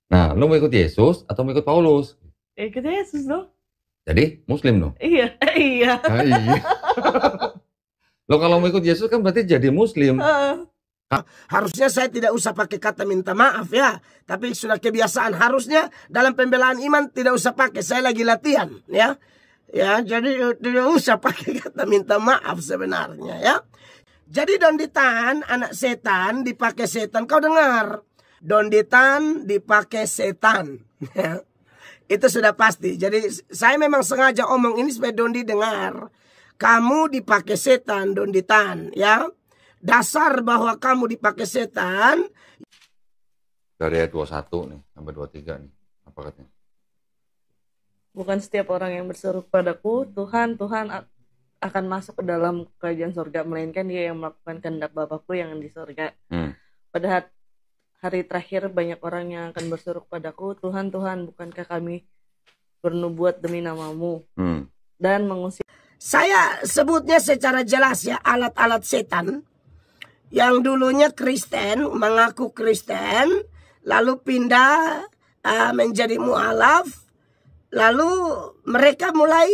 Nah, lu mau ikut Yesus atau mau ikut Paulus? Ikut Yesus dong. Jadi Muslim dong? Iya, iya. Nah, iya. Lo kalau mau ikut Yesus kan berarti jadi Muslim. Harusnya saya tidak usah pakai kata minta maaf ya. Tapi sudah kebiasaan. Harusnya dalam pembelaan iman tidak usah pakai. Saya lagi latihan ya. Ya, jadi tidak usah pakai kata minta maaf sebenarnya ya. Jadi donditan, anak setan dipakai setan. Kau dengar? Donditan dipakai setan. Itu sudah pasti. Jadi saya memang sengaja omong ini supaya Dondi dengar. Kamu dipakai setan, donditan ya. Dasar bahwa kamu dipakai setan. Dari ayat 21 nih sampai 23 nih. Apa katanya? Bukan setiap orang yang berseru kepadaku, Tuhan, Tuhan akan masuk ke dalam kerajaan surga, melainkan dia yang melakukan kehendak Bapakku yang di surga. Pada hari terakhir banyak orang yang akan berseru kepadaku, Tuhan, Tuhan, bukankah kami bernubuat demi namamu dan mengusir. Saya sebutnya secara jelas ya, alat-alat setan yang dulunya Kristen, mengaku Kristen, lalu pindah menjadi mualaf, lalu mereka mulai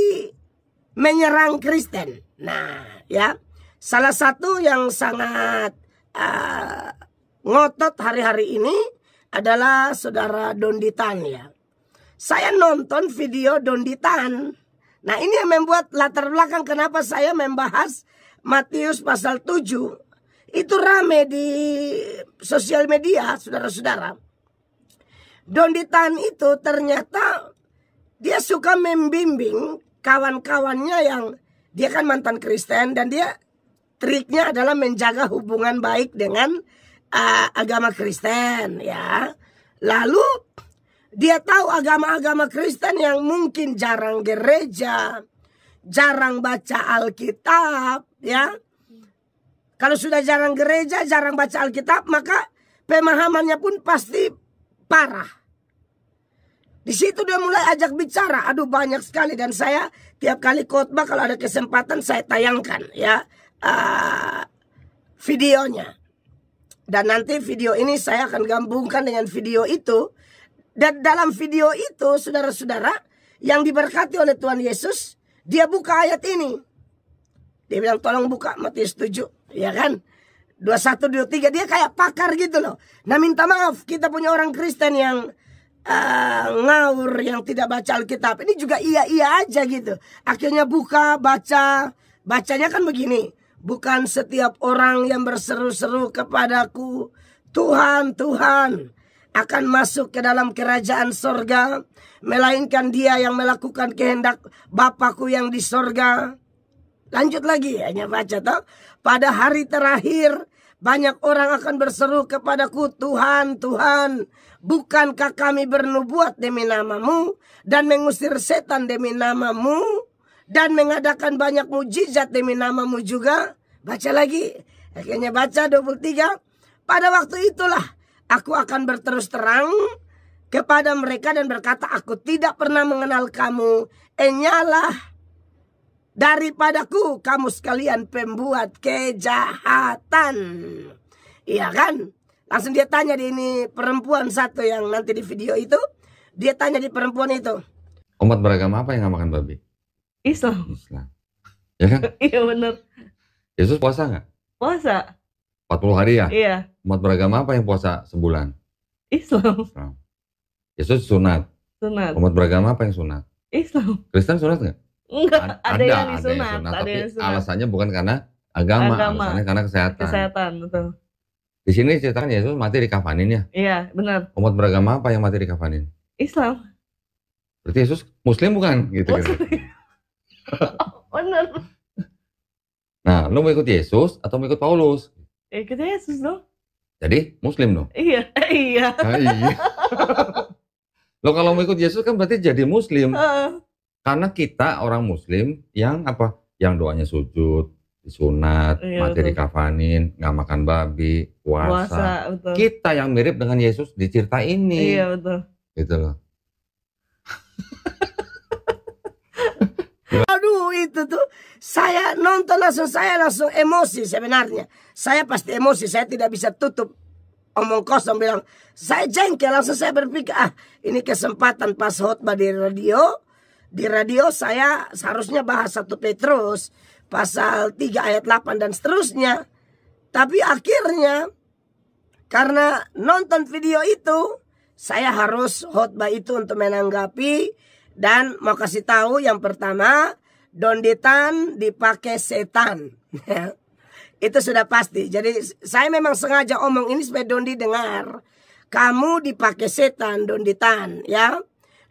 menyerang Kristen. Nah, ya, salah satu yang sangat ngotot hari-hari ini adalah saudara Donditan ya. Saya nonton video Donditan. Nah, ini yang membuat latar belakang kenapa saya membahas Matius pasal 7. Itu rame di sosial media, saudara-saudara. Donditan itu ternyata dia suka membimbing kawan-kawannya yang dia kan mantan Kristen, dan dia triknya adalah menjaga hubungan baik dengan agama Kristen ya. Lalu dia tahu agama-agama Kristen yang mungkin jarang gereja, jarang baca Alkitab ya. Kalau sudah jarang gereja, jarang baca Alkitab, maka pemahamannya pun pasti parah. Di situ dia mulai ajak bicara. Aduh, banyak sekali, dan saya tiap kali khotbah kalau ada kesempatan saya tayangkan ya videonya. Dan nanti video ini saya akan gabungkan dengan video itu. Dan dalam video itu, saudara-saudara, yang diberkati oleh Tuhan Yesus, dia buka ayat ini. Dia bilang, tolong buka Matius 7, ya kan? 21, 23, dia kayak pakar gitu loh. Nah, minta maaf, kita punya orang Kristen yang ngawur, yang tidak baca Alkitab. Ini juga iya-iya aja gitu. Akhirnya buka, baca. Bacanya kan begini. Bukan setiap orang yang berseru-seru kepadaku, Tuhan, Tuhan, akan masuk ke dalam kerajaan sorga, melainkan dia yang melakukan kehendak Bapakku yang di sorga. Lanjut lagi, hanya baca toh. Pada hari terakhir banyak orang akan berseru kepadaku, Tuhan, Tuhan, bukankah kami bernubuat demi namamu dan mengusir setan demi namamu dan mengadakan banyak mujizat demi namamu juga. Baca lagi, akhirnya baca 23. Pada waktu itulah aku akan berterus terang kepada mereka dan berkata, aku tidak pernah mengenal kamu. Enyalah daripadaku kamu sekalian pembuat kejahatan. Iya kan? Langsung dia tanya di ini perempuan satu yang nanti di video itu. Dia tanya di perempuan itu, umat beragama apa yang gak makan babi? Islam. Islam. Ya kan? Iya benar. Yesus puasa gak? Puasa. 40 hari ya? Iya. Umat beragama apa yang puasa sebulan? Islam. Islam. Yesus sunat. Sunat. Umat beragama apa yang sunat? Islam. Kristen sunat gak? Enggak, ada yang disunat. Tapi yang sunat. alasannya bukan karena agama. Alasannya karena kesehatan. Kesehatan, betul. Di sini ceritakan Yesus mati dikafanin ya? Iya, benar. Umat beragama apa yang mati dikafanin? Islam. Berarti Yesus Muslim bukan? Gitu. Benar. Nah, lu mau ikut Yesus atau mau ikut Paulus? Ikut Yesus dong. Jadi Muslim dong? Iya, iya. Nah, iya. Lo kalau mau ikut Yesus kan berarti jadi Muslim. Karena kita orang Muslim yang apa? Yang doanya sujud, disunat, mati dikafanin, nggak makan babi, puasa. Betul. Kita yang mirip dengan Yesus di cerita ini. Iya, betul. Gitu loh. Aduh, itu tuh saya nonton langsung emosi sebenarnya. Saya pasti emosi, saya tidak bisa tutup omong kosong, bilang saya jengkel. Langsung saya berpikir, ini kesempatan pas khotbah di radio. Di radio saya seharusnya bahas 1 Petrus pasal 3 ayat 8 dan seterusnya. Tapi akhirnya karena nonton video itu, saya harus khotbah itu untuk menanggapi dan mau kasih tahu yang pertama, Donditan dipakai setan. Itu sudah pasti. Jadi saya memang sengaja omong ini supaya Dondi dengar. Kamu dipakai setan, Donditan, ya.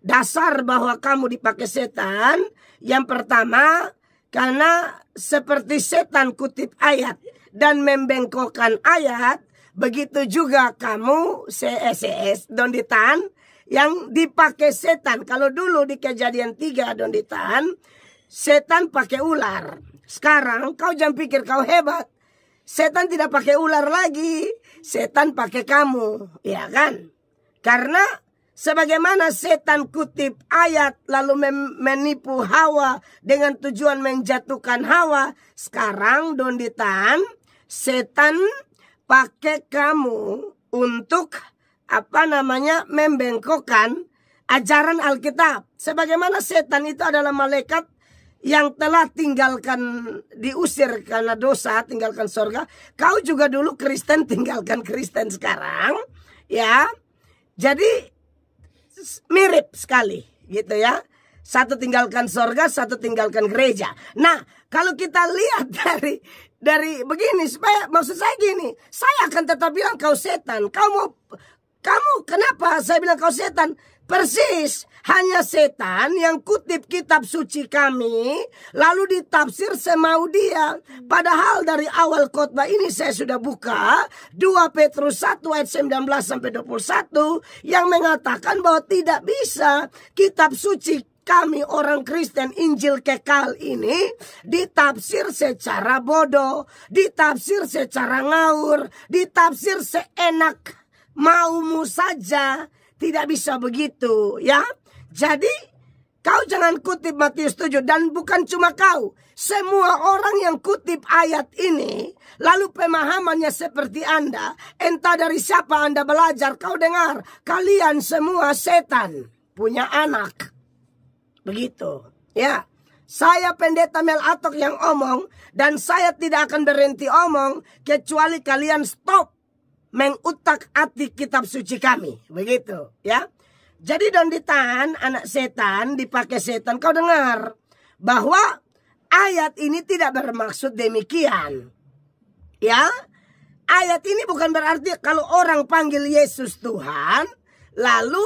Dasar bahwa kamu dipakai setan, yang pertama, karena seperti setan kutip ayat dan membengkokkan ayat, begitu juga kamu CSS, Donditan, yang dipakai setan. Kalau dulu di Kejadian 3, Donditan, setan pakai ular. Sekarang kau jangan pikir kau hebat. Setan tidak pakai ular lagi. Setan pakai kamu. Ya kan? Karena sebagaimana setan kutip ayat lalu menipu Hawa dengan tujuan menjatuhkan Hawa. Sekarang Donditan, setan pakai kamu untuk membengkokkan ajaran Alkitab. Sebagaimana setan itu adalah malaikat yang telah diusir karena dosa, tinggalkan surga. Kau juga dulu Kristen, tinggalkan Kristen sekarang. Ya, jadi mirip sekali gitu ya. Satu tinggalkan surga, satu tinggalkan gereja. Nah, kalau kita lihat dari begini, supaya maksud saya gini, saya akan tetap bilang kau setan. Kamu kenapa saya bilang kau setan? Persis, hanya setan yang kutip kitab suci kami lalu ditafsir semau dia. Padahal dari awal khotbah ini saya sudah buka 2 Petrus 1 ayat 19 sampai 21 yang mengatakan bahwa tidak bisa kitab suci kami orang Kristen Injil kekal ini ditafsir secara bodoh, ditafsir secara ngawur, ditafsir seenak maumu saja. Tidak bisa begitu, ya. Jadi kau jangan kutip Matius 7. Dan bukan cuma kau, semua orang yang kutip ayat ini lalu pemahamannya seperti Anda. Entah dari siapa Anda belajar, kau dengar, kalian semua setan punya anak. Begitu, ya. Saya Pendeta Mel Atok yang omong, dan saya tidak akan berhenti omong kecuali kalian stop mengutak-atik kitab suci kami. Begitu, ya. Jadi Donditan, anak setan, dipakai setan. Kau dengar bahwa ayat ini tidak bermaksud demikian. Ya. Ayat ini bukan berarti kalau orang panggil Yesus Tuhan, lalu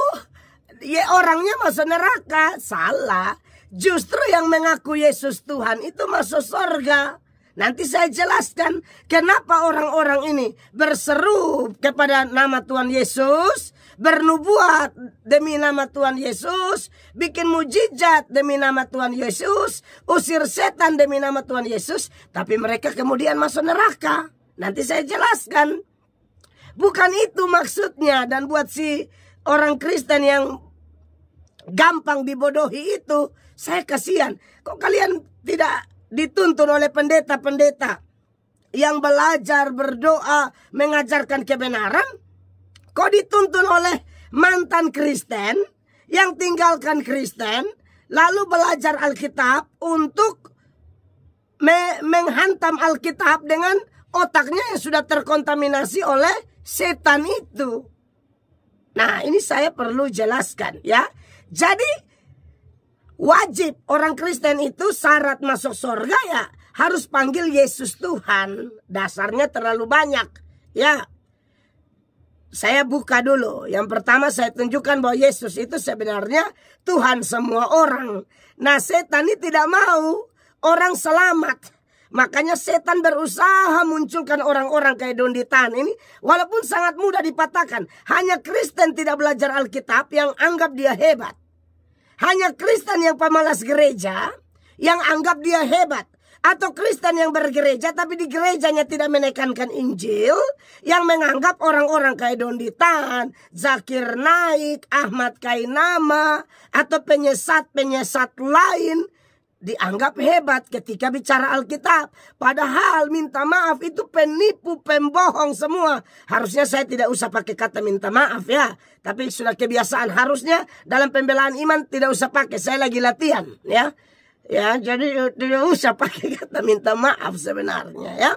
orangnya masuk neraka. Salah. Justru yang mengaku Yesus Tuhan itu masuk surga. Nanti saya jelaskan kenapa orang-orang ini berseru kepada nama Tuhan Yesus, bernubuat demi nama Tuhan Yesus, bikin mujizat demi nama Tuhan Yesus, usir setan demi nama Tuhan Yesus, tapi mereka kemudian masuk neraka. Nanti saya jelaskan. Bukan itu maksudnya. Dan buat si orang Kristen yang gampang dibodohi itu, saya kasihan. Kok kalian tidak dituntun oleh pendeta-pendeta yang belajar, berdoa, mengajarkan kebenaran? Kok dituntun oleh mantan Kristen yang tinggalkan Kristen, lalu belajar Alkitab untuk menghantam Alkitab dengan otaknya yang sudah terkontaminasi oleh setan itu? Nah, ini saya perlu jelaskan, ya. Jadi wajib orang Kristen itu syarat masuk surga ya harus panggil Yesus Tuhan. Dasarnya terlalu banyak, ya. Saya buka dulu. Yang pertama saya tunjukkan bahwa Yesus itu sebenarnya Tuhan semua orang. Nah, setan ini tidak mau orang selamat. Makanya setan berusaha munculkan orang-orang kayak Donditan ini. Walaupun sangat mudah dipatahkan. Hanya Kristen tidak belajar Alkitab yang anggap dia hebat. Hanya Kristen yang pemalas gereja yang anggap dia hebat. Atau Kristen yang bergereja tapi di gerejanya tidak menekankan Injil, yang menganggap orang-orang kayak Donditan, Zakir Naik, Ahmad Kainama, atau penyesat-penyesat lain dianggap hebat ketika bicara Alkitab. Padahal minta maaf itu penipu, pembohong semua. Harusnya saya tidak usah pakai kata minta maaf ya. Tapi sudah kebiasaan, harusnya dalam pembelaan iman tidak usah pakai. Saya lagi latihan ya. Ya, jadi tidak usah pakai kata minta maaf sebenarnya ya.